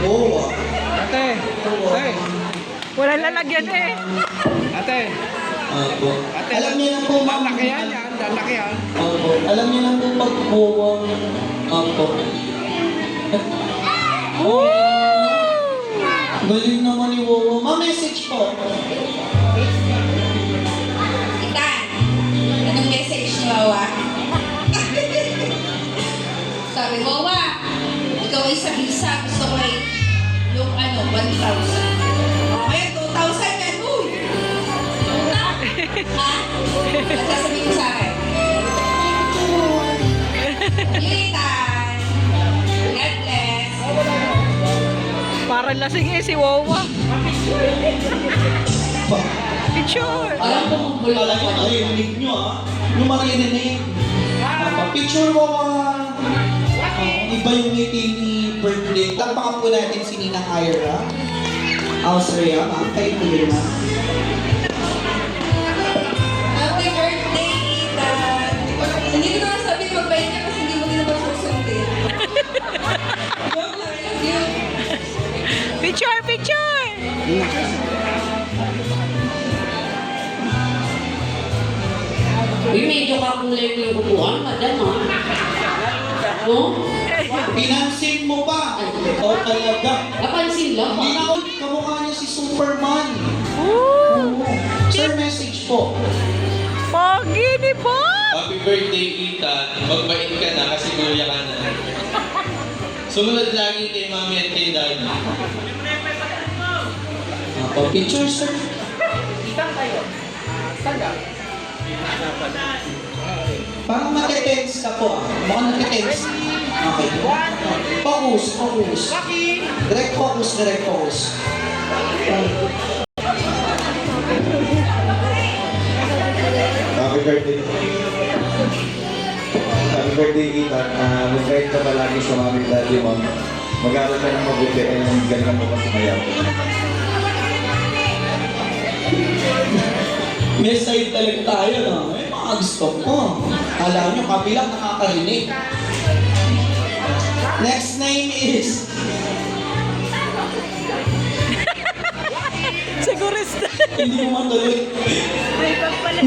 Oo. Ate. Ate. Walang lalagyan eh. Ate. Opo. Ate. Alam niyo na po, ma'am. Lalakihan yan. Lalakihan. Opo. Alam niyo na po pag-uwang. Opo. Galing naman ni Wawa. Ma-message po. Itan, anong message ni Wawa? Sabi, Wawa, ikaw ay sa visa, gusto ko ay yung 1,000. Kaya 2,000 yan, uy! Ha? At sasabihin mo sa akin? Itan, God bless. Parang lasing eh si Wawa. Picture. Alam ko kung bulala nyo, marinig nyo Yung marinig. Picture mo iba yung ngiti ni birthday. Tampakan po natin si Ninang Ira. Austria, kayo po yun Happy birthday, Ethan! Hindi ko na sabi magbayad niya kasi hindi mo din naman susundin. Joke lang, I love you. Picture, picture. Uy, medyo kakulay yung upuan, madam ha? No? Pinansin mo pa. Ikaw talaga. Napansin lang Hindi pa. na ako, kamukha niya si Superman. Ooh. Sir, message po. Pogi ni Bob. Happy birthday, Ethan. Magbait ka na kasi kuya ka na. Sumunod lagi kay mami at kay daddy. Picture, sir. Parang nag-tense ka po Mukhang nag-tense. Okay. Focus, focus. Direct focus, direct focus. Happy birthday. Happy birthday, Ethan. Mag-guide ka palagi sa mami at daddy mo. Mag-aaral ka ng mabuti and galingan mo pa sumaya. May side talaga tayo, no? May mga gusto ko. Alam nyo, kabilang nakakarinig. Next name is... Sigurista. Hindi mo matuloy.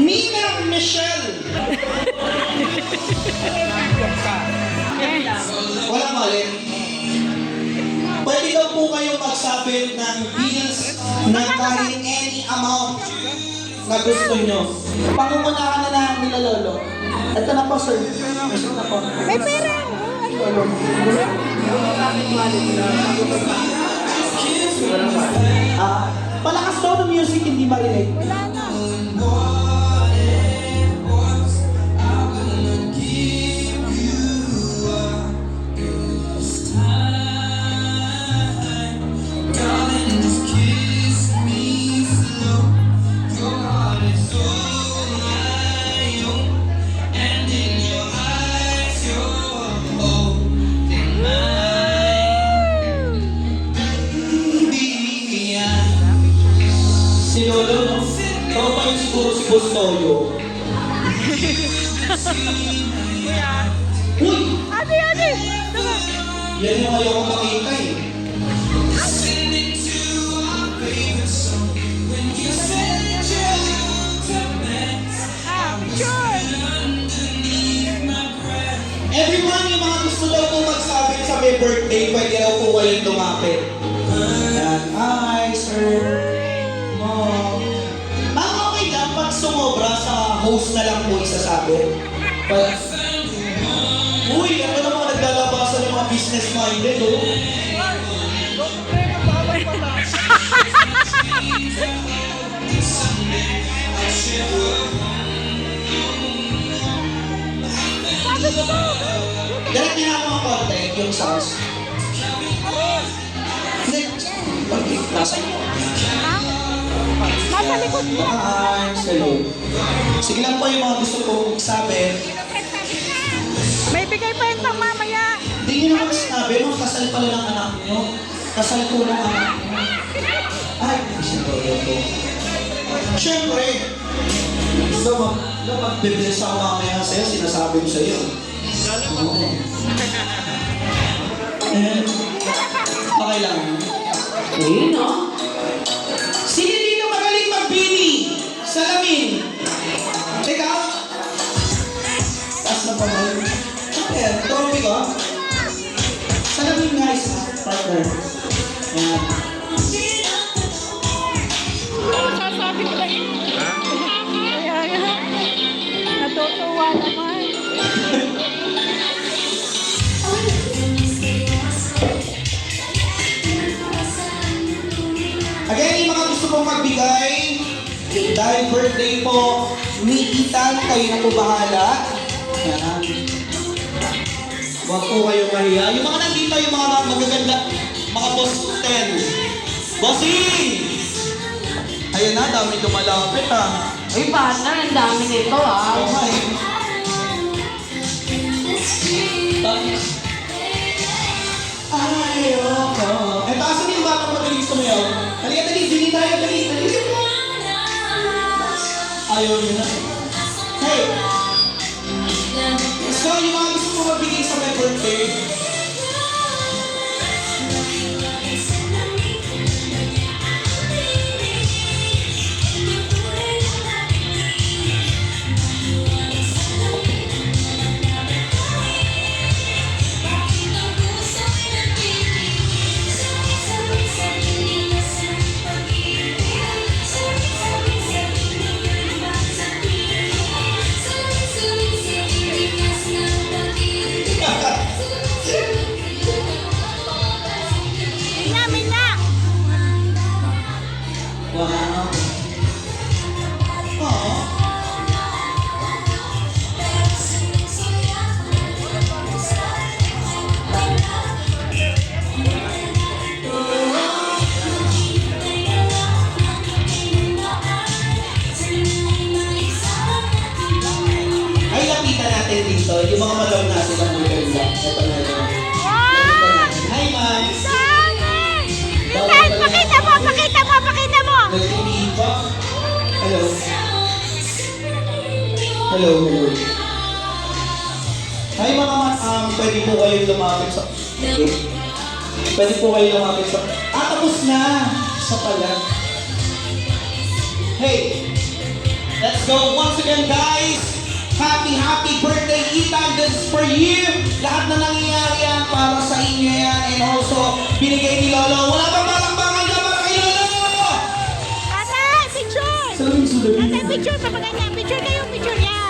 Mina Michelle. Wala mali. Pwede daw po kayong magsabi ng bills na kahit any amount na gusto nyo. Pangungunahan na namin nila Lolo. Ito na po, sir. Ito na po. May pera. Palakas daw ng music, hindi marinig. Si Lolo, no? Ikaw pa yung siguro si Bustoyo. Uy! Ate, ate. Yan yung ayaw ko makita eh. Picture. Everyone, yung mga gusto daw po magsabi sa may birthday, pwede daw po kayong lumapit. Yan. Hi, sir. Mom. Ma'am, okay lang pag sumobra sa host na lang po isasabi. Uy, ano naman naglalabasan ng mga business-minded, oh. Direct din ako ang content, yung sounds. Next. Okay, nasa iyo. Nasa likod niya. Hello. Sige lang po yung mga gusto kong sabi. May bigay pa yung mamaya. Hindi nyo naman sinabi, no? Kasal pala ng anak nyo. Kasal po ng anak nyo. Ay, siyempre po. Siyempre, magbiblis ako mamaya sa'yo, sinasabi ko sa'yo. Oo. Okay lang. Ayun, oh. Sino dito magaling magbini? Salamin. Ikaw? Taas na pa ba? Ayan, trophy ko. Salamin nga isa, partner. Ayan. Sasabi ko kayo. Kaya nga. Natutuwa naman. Again, yung mga gusto pong magbigay, dahil birthday po ni Ethan, kayo na po bahala. Yan. Huwag po kayo mahiya. Yung mga nandito, yung mga magaganda, mga boss 10. Bossing! Ayan na, dami lumalapit ah. Uy, partner, ang dami nito, ah. Okay. Ayoko. Eh, taas na yung batang magaling sumayaw. Halika, dali, dali tayo, dali, dali. Ayaw nyo na. Hey! So, yung mga gusto mo mabigay sa my birthday, Mina! wow. Aww. Ay, lapitan natin dito. Yung mga madam natin ang maganda. Ito na yun. Wow! Hi, ma'am. Dami! Ethan, pakita mo, pakita mo, pakita mo! Nagtitihin pa. Hello. Hello, hello. Hi, mga pwede po kayong lumapit sa... Pwede po kayong lumapit sa... tapos na! Isa pala. Hey! Let's go once again, guys! Happy birthday, Ethan! This is for you! Lahat na nangyayari yan para sa inyo yan. And also, binigay ni Lolo. Wala bang palakpakan ka para kay Lolo! Ate, picture! Salamin, salamin. Ate, picture pa ganyan. Picture kayo, picture yan.